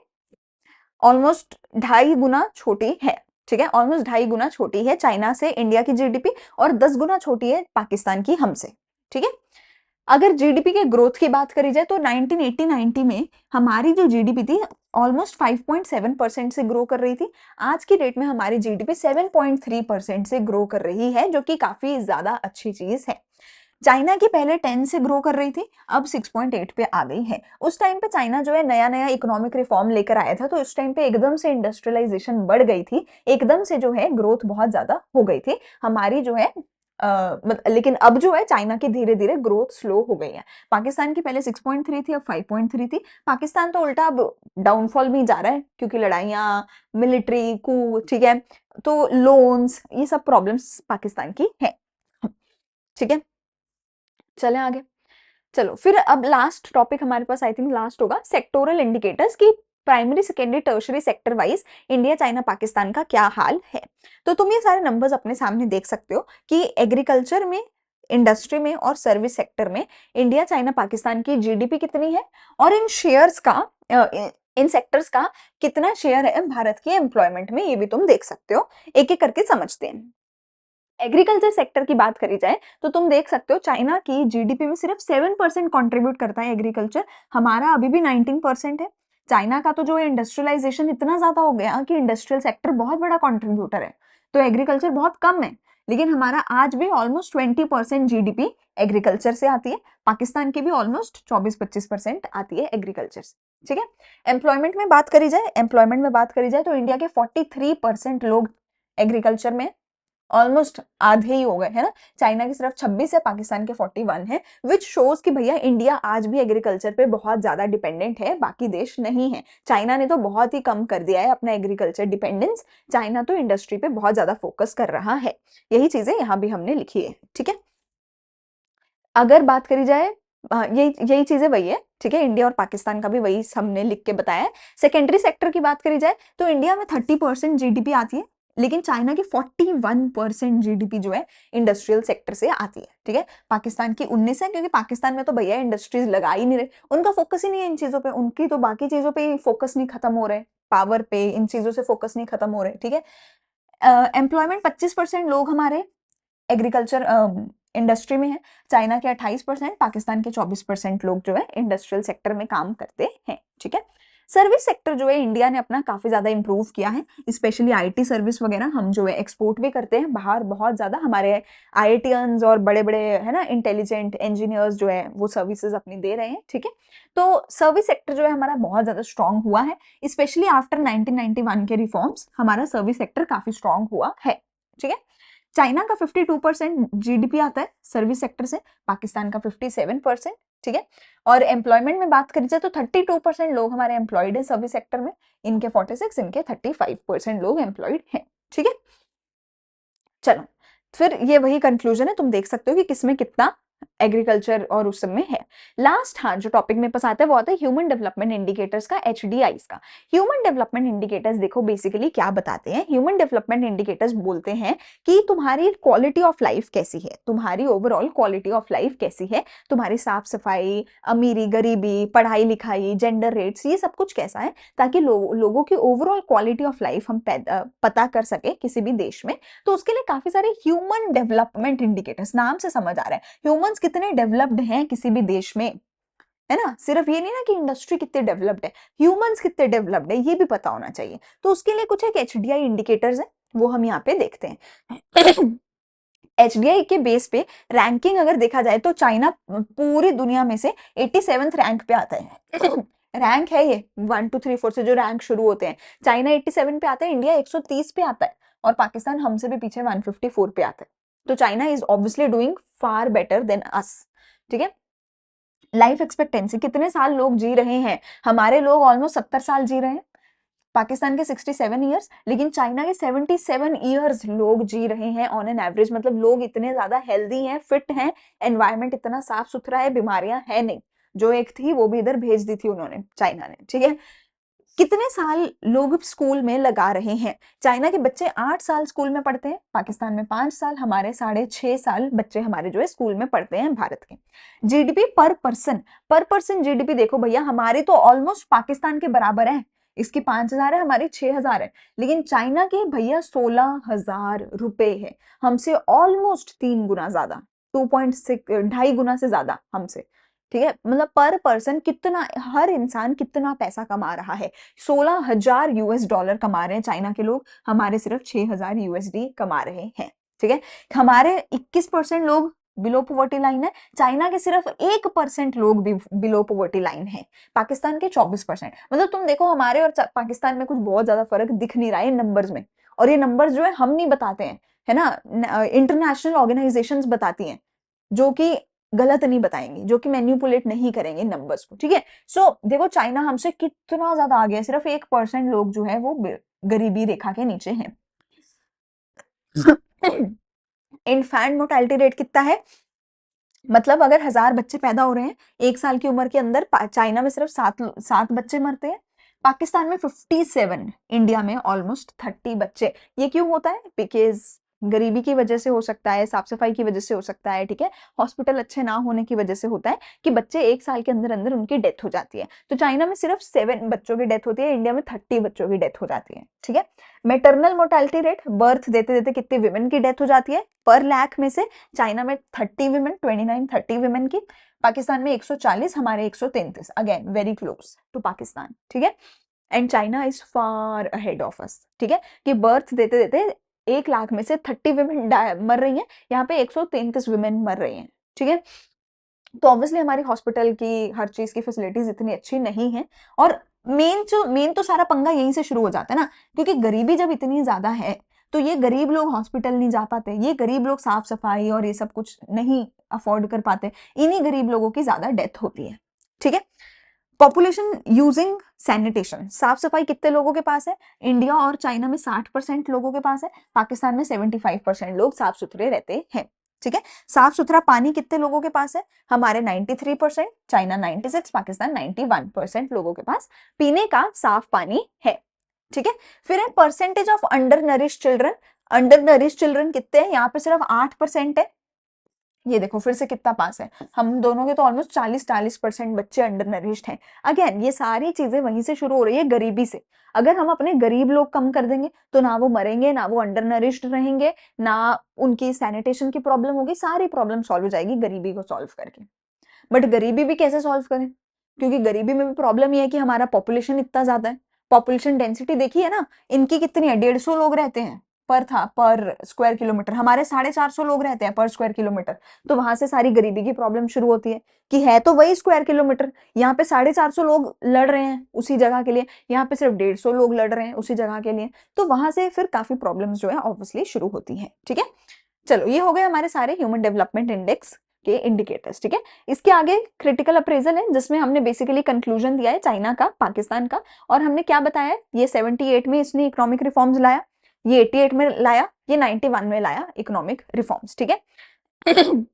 ऑलमोस्ट 2.5 गुना छोटी है, ठीक है। ऑलमोस्ट 2.5 गुना छोटी है चाइना से इंडिया की जीडीपी, और 10 गुना छोटी है पाकिस्तान की हमसे, ठीक है। अगर जीडीपी के ग्रोथ की बात करी जाए तो 1980-90 में हमारी जो जीडीपी थी ऑलमोस्ट 5.7% से ग्रो कर रही थी। आज की डेट में हमारी जीडीपी 7.3% से ग्रो कर रही है, जो कि काफी ज्यादा अच्छी चीज है। चाइना की पहले 10 से ग्रो कर रही थी, अब 6.8 पे आ गई है। उस टाइम पे चाइना जो है नया नया इकोनॉमिक रिफॉर्म लेकर आया था, तो उस टाइम पे एकदम से इंडस्ट्रियलाइजेशन बढ़ गई थी, एकदम से जो है ग्रोथ बहुत ज्यादा हो गई थी हमारी जो है। लेकिन अब जो है चाइना की धीरे धीरे ग्रोथ स्लो हो गई है। पाकिस्तान की पहले 6.3 थी, अब 5.3 थी। पाकिस्तान तो उल्टा अब डाउनफॉल में जा रहा है, क्योंकि लड़ाइयाँ, मिलिट्री कू, ठीक है, तो लोन्स, ये सब प्रॉब्लम्स पाकिस्तान की है, ठीक है। चलें आगे। चलो फिर अब लास्ट टॉपिक हमारे पास आई थिंक लास्ट होगा, सेक्टोरल इंडिकेटर्स की primary, secondary, tertiary sector wise India, China, Pakistan का क्या हाल है। तो तुम ये सारे नंबर्स अपने सामने देख सकते हो कि एग्रीकल्चर में, इंडस्ट्री में और सर्विस सेक्टर में इंडिया, चाइना, पाकिस्तान की जीडीपी कितनी है, और इन शेयर्स का, इन सेक्टर्स का कितना शेयर है भारत की एम्प्लॉयमेंट में, ये भी तुम देख सकते हो। एक एक करके समझते हैं। एग्रीकल्चर सेक्टर की बात करी जाए तो तुम देख सकते हो चाइना की जीडीपी में सिर्फ 7% कंट्रीब्यूट करता है एग्रीकल्चर, हमारा अभी भी 19% है। चाइना का तो जो इंडस्ट्रियलाइजेशन इतना ज्यादा हो गया कि इंडस्ट्रियल सेक्टर बहुत बड़ा कंट्रीब्यूटर है, तो एग्रीकल्चर बहुत कम है। लेकिन हमारा आज भी ऑलमोस्ट 20% जीडीपी एग्रीकल्चर से आती है, पाकिस्तान की भी ऑलमोस्ट 24-25% आती है एग्रीकल्चर से, ठीक है। एम्प्लॉयमेंट में बात करी जाए तो इंडिया के 43% लोग एग्रीकल्चर में, ऑलमोस्ट आधे ही हो गए है ना। चाइना की सिर्फ 26 है, पाकिस्तान के 41 है, विच शोज कि भैया इंडिया आज भी एग्रीकल्चर पे बहुत ज्यादा डिपेंडेंट है, बाकी देश नहीं है। चाइना ने तो बहुत ही कम कर दिया है अपना एग्रीकल्चर डिपेंडेंस, चाइना तो इंडस्ट्री पे बहुत ज्यादा फोकस कर रहा है। यही चीजें यहाँ भी हमने लिखी है, ठीक है। अगर बात करी जाए, यही यही चीजें वही है, ठीक है, इंडिया और पाकिस्तान का भी वही हमने लिख के बताया है। सेकेंडरी सेक्टर की बात करी जाए तो इंडिया में 30% जीडीपी आती है, लेकिन चाइना की 41% जीडीपी जो है इंडस्ट्रियल सेक्टर से आती है, ठीक है। पाकिस्तान की 19 है, क्योंकि पाकिस्तान में तो भैया इंडस्ट्रीज लगा ही नहीं रहे, उनका फोकस ही नहीं है इन चीजों पे, उनकी तो बाकी चीजों पे फोकस नहीं खत्म हो रहे, पावर पे, इन चीजों से फोकस नहीं खत्म हो रहे, ठीक है। एम्प्लॉयमेंट 25% लोग हमारे एग्रीकल्चर इंडस्ट्री में है, चाइना के 28%, पाकिस्तान के 24% लोग जो है इंडस्ट्रियल सेक्टर में काम करते हैं, ठीक है। सर्विस सेक्टर जो है इंडिया ने अपना काफी ज्यादा इंप्रूव किया है, स्पेशली आईटी सर्विस वगैरह हम जो है एक्सपोर्ट भी करते हैं बाहर, बहुत ज्यादा हमारे आईआईटियंस और बड़े बड़े है ना इंटेलिजेंट इंजीनियर्स जो है वो सर्विसेज अपनी दे रहे हैं, ठीक है। तो सर्विस सेक्टर जो है हमारा बहुत ज्यादा स्ट्रांग हुआ है, स्पेशली आफ्टर 1991 के रिफॉर्म्स हमारा सर्विस सेक्टर काफी स्ट्रांग हुआ है, ठीक है। चाइना का 52% जीडीपी आता है सर्विस सेक्टर से, पाकिस्तान का 57%, ठीक है। और एम्प्लॉयमेंट में बात करी जाए तो 32% लोग हमारे एम्प्लॉयड है सर्विस सेक्टर में, इनके 46, इनके 35% लोग एम्प्लॉयड हैं, ठीक है। चलो, फिर ये वही कंक्लूजन है, तुम देख सकते हो कि किसमें कितना एग्रीकल्चर और उस सब में है। लास्ट, हाँ, जो टॉपिक में पास आता है वो आता है ह्यूमन डेवलपमेंट इंडिकेटर्स का, HDIs का। ह्यूमन डेवलपमेंट इंडिकेटर्स देखो बेसिकली क्या बताते हैं। ह्यूमन डेवलपमेंट इंडिकेटर्स बोलते हैं कि तुम्हारी क्वालिटी ऑफ लाइफ कैसी है, तुम्हारी ओवरऑल क्वालिटी ऑफ लाइफ कैसी है, तुम्हारी साफ सफाई, अमीरी गरीबी, पढ़ाई लिखाई, जेंडर रेट्स, ये सब कुछ कैसा है, ताकि लोगों की ओवरऑल क्वालिटी ऑफ लाइफ हम पता कर सके किसी भी देश में। तो उसके लिए काफी सारे ह्यूमन डेवलपमेंट इंडिकेटर्स, नाम से समझ आ रहा है ह्यूमंस कितने डेवलप्ड हैं किसी भी देश में, है ना। सिर्फ ये नहीं ना कि इंडस्ट्री कितने डेवलप्ड है, ह्यूमंस कितने डेवलप्ड है ये भी पता होना चाहिए। तो उसके लिए कुछ एक HDI इंडिकेटर्स है, वो हम यहाँ पे देखते हैं। HDI के बेस पे रैंकिंग अगर देखा जाए तो चाइना पूरी दुनिया में से 87th रैंक पे आता है। रैंक है ये 1 2 3 4 से जो रैंक शुरू होते हैं, चाइना 87 पे आता है, इंडिया 130 पे आता है, और पाकिस्तान हमसे भी पीछे 154 पे आता है। तो China is obviously doing far better than us, ठीक है। लाइफ एक्सपेक्टेंसी, कितने साल लोग जी रहे हैं, हमारे लोग ऑलमोस्ट 70 साल जी रहे हैं, पाकिस्तान के 67 ईयर्स, लेकिन चाइना के 77 ईयर्स लोग जी रहे हैं ऑन एन एवरेज। मतलब लोग इतने ज्यादा हेल्दी हैं, फिट हैं, एनवायरमेंट इतना साफ सुथरा है, बीमारियां है नहीं। जो एक थी वो भी इधर भेज दी थी उन्होंने, चाइना ने, ठीक है। कितने साल लोग स्कूल में लगा रहे हैं, चाइना के बच्चे 8 साल स्कूल में पढ़ते हैं, पाकिस्तान में 5 साल, हमारे 6.5 साल बच्चे हमारे जो है स्कूल में पढ़ते हैं भारत के। जीडीपी पर पर्सन जीडीपी देखो भैया, हमारी तो ऑलमोस्ट पाकिस्तान के बराबर है, इसकी 5,000 है, हमारी 6,000 है, लेकिन चाइना के भैया 16,000 रुपए है, हमसे ऑलमोस्ट 3 गुना ज्यादा, 2.6 2.5 गुना से ज्यादा हमसे, ठीक है। मतलब पर पर्सन कितना, हर इंसान कितना पैसा कमा रहा है, 16,000 US डॉलर कमा रहे हैं चाइना के लोग, हमारे सिर्फ 6,000 USD कमा रहे हैं, ठीक है। हमारे 21% लोग बिलो पॉवर्टी लाइन है, चाइना के सिर्फ 1% लोग भी बिलो पॉवर्टी लाइन है, पाकिस्तान के 24%। मतलब तुम देखो हमारे और पाकिस्तान में कुछ बहुत ज्यादा फर्क दिख नहीं रहा है नंबर्स में, और ये नंबर्स जो है हम नहीं बताते हैं, है ना, इंटरनेशनल ऑर्गेनाइजेशंस बताती हैं, जो कि गलत नहीं बताएंगे, जो कि मैन्युपुलेट नहीं करेंगे नंबर्स को, ठीक है। सो देखो चाइना हमसे कितना ज्यादा आगे है, सिर्फ 1% लोग जो है वो गरीबी रेखा के नीचे हैं। इनफैंट मोर्टेलिटी रेट कितना है, मतलब अगर 1000 बच्चे पैदा हो रहे हैं 1 साल की उम्र के अंदर, चाइना में सिर्फ 7 बच्चे मरते हैं, पाकिस्तान में 57, इंडिया में ऑलमोस्ट 30 बच्चे। ये क्यों होता है, बिकॉज गरीबी की वजह से हो सकता है, साफ सफाई की वजह से हो सकता है, ठीक है, हॉस्पिटल अच्छे ना होने की वजह से होता है कि बच्चे 1 साल के अंदर अंदर उनकी डेथ हो जाती है। तो चाइना में सिर्फ 7 बच्चों की डेथ होती है, इंडिया में 30 बच्चों की डेथ हो जाती है, ठीक है। मैटरनल मोर्टेलिटी रेट, बर्थ देते देते कितने विमेन की डेथ हो जाती है पर लाख में से, चाइना में 30 विमेन, 29-30 विमेन की, पाकिस्तान में 140, हमारे 133, again very close to Pakistan, ठीक है। And China is far ahead of us, ठीक है, कि बर्थ देते देते 1 लाख में से 30 विमेन मर रही हैं, यहाँ पे 133 विमेन मर रही हैं, ठीक है। तो ऑब्वियसली हमारी हॉस्पिटल की हर चीज की फैसिलिटीज इतनी अच्छी नहीं है, और मेन तो सारा पंगा यहीं से शुरू हो जाता है ना, क्योंकि गरीबी जब इतनी ज्यादा है तो ये गरीब लोग हॉस्पिटल नहीं जा पाते, ये गरीब लोग साफ सफाई और ये सब कुछ नहीं अफोर्ड कर पाते, इन्हीं गरीब लोगों की ज्यादा डेथ होती है, ठीक है। पॉपुलेशन यूजिंग सैनिटेशन, साफ सफाई कितने लोगों के पास है, इंडिया और चाइना में 60% लोगों के पास है, पाकिस्तान में 75% लोग साफ सुथरे रहते हैं, ठीक है। साफ सुथरा पानी कितने लोगों के पास है, हमारे 93%, चाइना 96, पाकिस्तान 91% लोगों के पास पीने का साफ पानी है, ठीक है। फिर है percentage of under nourish children, under nourish children कितने हैं, यहाँ पे सिर्फ 8% है, ये देखो फिर से कितना पास है, हम दोनों के तो ऑलमोस्ट 40% बच्चे अंडर नरिश्ड हैं। अगेन ये सारी चीजें वहीं से शुरू हो रही है, गरीबी से। अगर हम अपने गरीब लोग कम कर देंगे तो ना वो मरेंगे, ना वो अंडर नरिश्ड रहेंगे, ना उनकी सैनिटेशन की प्रॉब्लम होगी, सारी प्रॉब्लम सॉल्व हो जाएगी गरीबी को सॉल्व करके। बट गरीबी भी कैसे सॉल्व करें, क्योंकि गरीबी में भी प्रॉब्लम ये है कि हमारा पॉपुलेशन इतना ज्यादा है, पॉपुलेशन डेंसिटी देखिए है ना, इनकी कितनी है, 150 लोग रहते हैं पर स्क्वायर किलोमीटर, हमारे 450 लोग रहते हैं पर स्क्वायर किलोमीटर। तो वहां से सारी गरीबी की प्रॉब्लम शुरू होती है कि है तो वही स्क्वायर किलोमीटर, यहाँ पे 450 लोग लड़ रहे हैं उसी जगह के लिए, यहाँ पे सिर्फ 150 लोग लड़ रहे हैं उसी जगह के लिए, तो वहां से फिर काफी प्रॉब्लम्स जो है ऑब्वियसली शुरू होती है, ठीक है। चलो ये हो गए हमारे सारे ह्यूमन डेवलपमेंट इंडेक्स के इंडिकेटर्स, ठीक है। इसके आगे क्रिटिकल अप्रेजल है, जिसमें हमने बेसिकली कंक्लूजन दिया है चाइना का, पाकिस्तान का, और हमने क्या बताया, ये 78 में इसने इकोनॉमिक रिफॉर्म्स लाया, ये 88 में लाया, ये 91 में लाया इकोनॉमिक रिफॉर्म्स, ठीक है।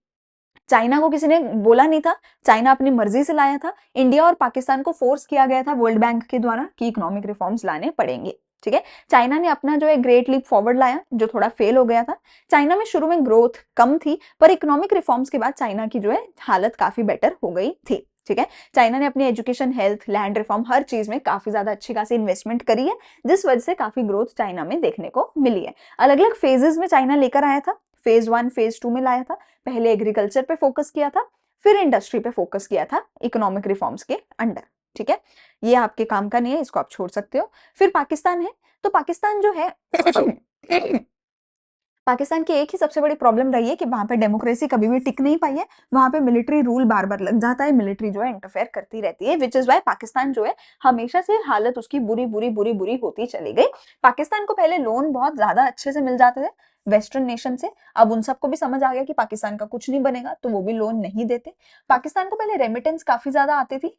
चाइना को किसी ने बोला नहीं था, चाइना अपनी मर्जी से लाया था। इंडिया और पाकिस्तान को फोर्स किया गया था वर्ल्ड बैंक के द्वारा कि इकोनॉमिक रिफॉर्म्स लाने पड़ेंगे, ठीक है। चाइना ने अपना जो है ग्रेट लीप फॉरवर्ड लाया, जो थोड़ा फेल हो गया था। चाइना में शुरू में ग्रोथ कम थी, पर इकोनॉमिक रिफॉर्म्स के बाद चाइना की जो है हालत काफी बेटर हो गई थी, ठीक है। चाइना ने अपनी एजुकेशन, हेल्थ, लैंड रिफॉर्म, हर चीज में काफी ज्यादा अच्छी खासी इन्वेस्टमेंट करी है, जिस वजह से काफी ग्रोथ चाइना में देखने को मिली है। अलग अलग फेजेस में चाइना लेकर आया था, फेज 1 फेज 2 में लाया था। पहले एग्रीकल्चर पे फोकस किया था, फिर इंडस्ट्री पे फोकस किया था इकोनॉमिक रिफॉर्म्स के अंडर, ठीक है। ये आपके काम का नहीं है, इसको आप छोड़ सकते हो। फिर पाकिस्तान है, तो पाकिस्तान जो है पाकिस्तान की एक ही सबसे बड़ी प्रॉब्लम रही है कि वहां पे डेमोक्रेसी कभी भी टिक नहीं पाई है, वहां पे मिलिट्री रूल बार बार लग जाता है, मिलिट्री जो है इंटरफेयर करती रहती है, विच इज वाई पाकिस्तान जो है हमेशा से हालत उसकी बुरी बुरी बुरी बुरी होती चली गई। पाकिस्तान को पहले लोन बहुत ज्यादा अच्छे से मिल जाते थे वेस्टर्न नेशन से, अब उन सबको भी समझ आ गया कि पाकिस्तान का कुछ नहीं बनेगा, तो वो भी लोन नहीं देते। पाकिस्तान को पहले रेमिटेंस काफी ज्यादा आती थी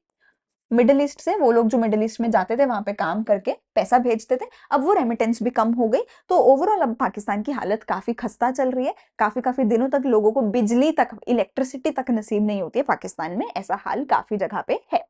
मिडिल ईस्ट से, वो लोग जो मिडिल ईस्ट में जाते थे वहां पे काम करके पैसा भेजते थे, अब वो रेमिटेंस भी कम हो गई। तो ओवरऑल अब पाकिस्तान की हालत काफी खस्ता चल रही है, काफी काफी दिनों तक लोगों को बिजली तक, इलेक्ट्रिसिटी तक नसीब नहीं होती है पाकिस्तान में, ऐसा हाल काफी जगह पे है,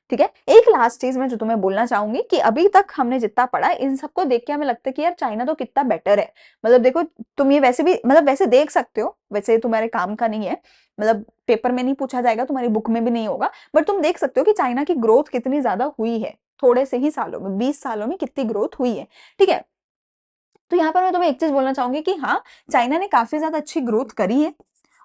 ठीक है। एक लास्ट चीज में जो तुम्हें बोलना चाहूंगी कि अभी तक हमने जितना पढ़ा इन सबको देख के हमें लगता है कि यार चाइना तो कितना बेटर है। मतलब देखो, तुम ये वैसे भी मतलब वैसे देख सकते हो, वैसे तुम्हारे काम का नहीं है, मतलब पेपर में नहीं पूछा जाएगा, तुम्हारी बुक में भी नहीं होगा, बट तुम देख सकते हो कि चाइना की ग्रोथ कितनी ज्यादा हुई है थोड़े से ही सालों में, 20 सालों में कितनी ग्रोथ हुई है, ठीक है। तो यहाँ पर मैं तुम्हें एक चीज बोलना चाहूंगी कि हाँ, चाइना ने काफी ज्यादा अच्छी ग्रोथ करी है,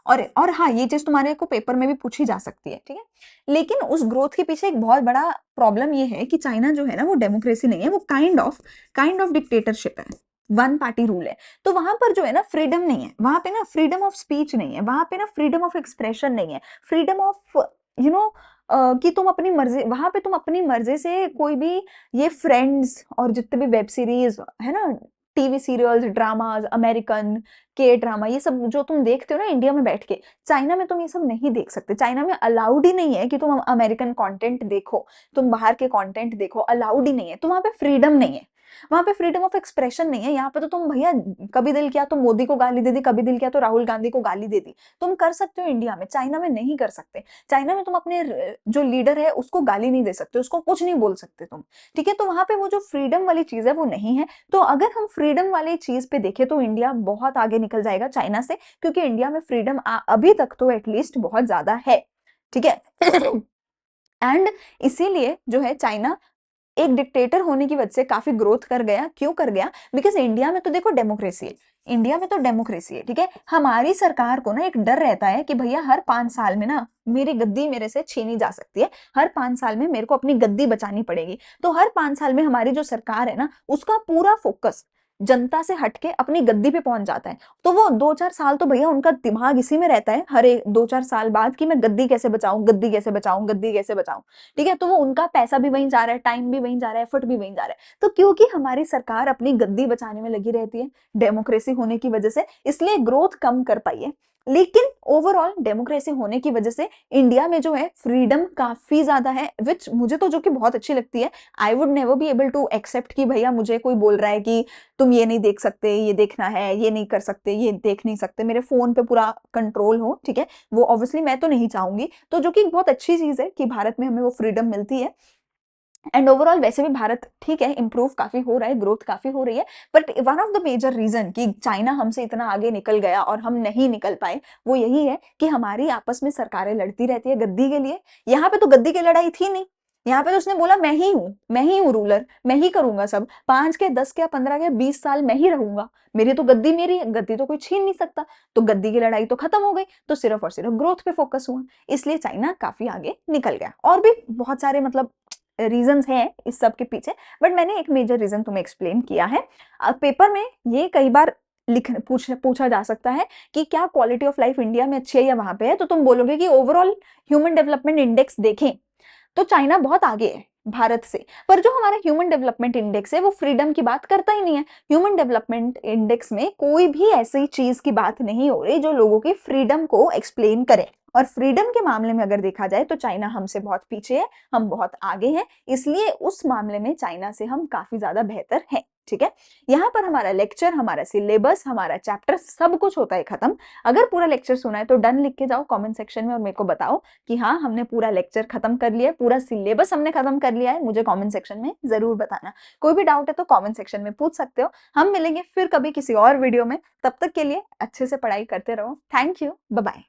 और हाँ, ये चीज तुम्हारे को पेपर में भी पूछी जा सकती है, ठीक है। लेकिन उस ग्रोथ के पीछे एक बहुत बड़ा प्रॉब्लम ये है कि चाइना जो है ना, वो डेमोक्रेसी नहीं है, वो काइंड ऑफ डिक्टेटरशिप है, वन पार्टी रूल है। तो वहां पर जो है ना फ्रीडम नहीं है, वहां पे ना फ्रीडम ऑफ स्पीच नहीं है, वहां पे ना फ्रीडम ऑफ एक्सप्रेशन नहीं है, फ्रीडम ऑफ यू नो कि तुम अपनी मर्जी, वहां पे तुम अपनी मर्जी से कोई भी, ये फ्रेंड्स और जितने भी वेब सीरीज है ना, टीवी सीरियल्स, ड्रामाज, अमेरिकन के ड्रामा, ये सब जो तुम देखते हो ना इंडिया में बैठ के, चाइना में तुम ये सब नहीं देख सकते। चाइना में अलाउड ही नहीं है कि तुम अमेरिकन कंटेंट देखो, तुम बाहर के कंटेंट देखो, अलाउड ही नहीं है। तो वहां पे फ्रीडम नहीं है, वहां पे फ्रीडम ऑफ एक्सप्रेशन नहीं है। यहाँ पे तो तुम भैया कभी दिल किया तो मोदी को गाली दे दी, कभी दिल किया तो राहुल गांधी को गाली दे दी, तुम कर सकते हो इंडिया में, चाइना में नहीं कर सकते। चाइना में तुम अपने जो लीडर है उसको गाली नहीं दे सकते, उसको कुछ नहीं बोल सकते तुम, ठीक है। तो वहां पे वो जो फ्रीडम वाली चीज है वो नहीं है। तो अगर हम फ्रीडम वाली चीज पे देखें तो इंडिया बहुत आगे निकल जाएगा चाइना से, क्योंकि इंडिया में फ्रीडम अभी तक तो एटलीस्ट बहुत ज्यादा है, ठीक है। एंड इसीलिए जो है चाइना एक डिक्टेटर होने की वजह से काफी ग्रोथ कर गया। क्यों कर गया? बिकॉज इंडिया में तो देखो डेमोक्रेसी है, इंडिया में तो डेमोक्रेसी है, ठीक है। हमारी सरकार को ना एक डर रहता है कि भैया हर 5 साल में ना मेरी गद्दी मेरे से छीनी जा सकती है, हर 5 साल में मेरे को अपनी गद्दी बचानी पड़ेगी। तो हर 5 साल में हमारी जो सरकार है ना, उसका पूरा फोकस जनता से हटके अपनी गद्दी पे पहुंच जाता है। तो वो 2-4 साल तो भैया उनका दिमाग इसी में रहता है, हर एक 2-4 साल बाद, कि मैं गद्दी कैसे बचाऊं, गद्दी कैसे बचाऊं, गद्दी कैसे बचाऊं, ठीक है। तो वो उनका पैसा भी वहीं जा रहा है, टाइम भी वहीं जा रहा है, एफर्ट भी वहीं जा रहा है। तो क्योंकि हमारी सरकार अपनी गद्दी बचाने में लगी रहती है डेमोक्रेसी होने की वजह से, इसलिए ग्रोथ कम कर पाई है। लेकिन ओवरऑल डेमोक्रेसी होने की वजह से इंडिया में जो है फ्रीडम काफी ज्यादा है, विच मुझे तो जो कि बहुत अच्छी लगती है। I would never be able to accept कि भैया मुझे कोई बोल रहा है कि तुम ये नहीं देख सकते, ये देखना है, ये नहीं कर सकते, ये देख नहीं सकते, मेरे फोन पे पूरा कंट्रोल हो, ठीक है। वो ऑब्वियसली मैं तो नहीं चाहूंगी, तो जो कि बहुत अच्छी चीज है कि भारत में हमें वो फ्रीडम मिलती है। एंड ओवरऑल वैसे भी भारत ठीक है, इंप्रूव काफी हो रहा है, ग्रोथ काफी हो रही है। But one of the major reason कि चाइना हमसे इतना आगे निकल गया और हम नहीं निकल पाए, वो यही है कि हमारी आपस में सरकारें लड़ती रहती है गद्दी के लिए। यहाँ पे तो गद्दी की लड़ाई थी नहीं, यहाँ पे तो उसने बोला मैं ही हूँ रूलर, मैं ही करूंगा सब, 5 के 10 के 15 के 20 साल मैं ही रहूंगा, मेरी तो गद्दी मेरी है, गद्दी तो कोई छीन नहीं सकता। तो गद्दी की लड़ाई तो खत्म हो गई, तो सिर्फ और सिर्फ ग्रोथ पे फोकस हुआ, इसलिए चाइना काफी आगे निकल गया। और भी बहुत सारे मतलब रीजंस हैं इस सब के पीछे, बट मैंने एक मेजर रीजन तुम्हें एक्सप्लेन किया है। पेपर में ये कई बार पूछा जा सकता है कि क्या क्वालिटी ऑफ लाइफ इंडिया में अच्छी है या वहां पे है, तो तुम बोलोगे कि ओवरऑल ह्यूमन डेवलपमेंट इंडेक्स देखें तो चाइना बहुत आगे है, भारत से। पर जो हमारा ह्यूमन डेवलपमेंट इंडेक्स है वो फ्रीडम की बात करता ही नहीं है। ह्यूमन डेवलपमेंट इंडेक्स में कोई भी ऐसी चीज की बात नहीं हो रही जो लोगों की फ्रीडम को एक्सप्लेन करे। और फ्रीडम के मामले में अगर देखा जाए तो चाइना हमसे बहुत पीछे है, हम बहुत आगे हैं, इसलिए उस मामले में चाइना से हम काफी ज्यादा बेहतर हैं। ठीक है, यहाँ पर हमारा लेक्चर, हमारा सिलेबस, हमारा चैप्टर सब कुछ होता है खत्म। अगर पूरा लेक्चर सुना है तो डन लिख के जाओ कमेंट सेक्शन में और मेरे को बताओ कि हाँ हमने पूरा लेक्चर खत्म कर लिया है, पूरा सिलेबस हमने खत्म कर लिया है। मुझे कमेंट सेक्शन में जरूर बताना। कोई भी डाउट है तो कमेंट सेक्शन में पूछ सकते हो। हम मिलेंगे फिर कभी किसी और वीडियो में। तब तक के लिए अच्छे से पढ़ाई करते रहो। Thank you, bye bye.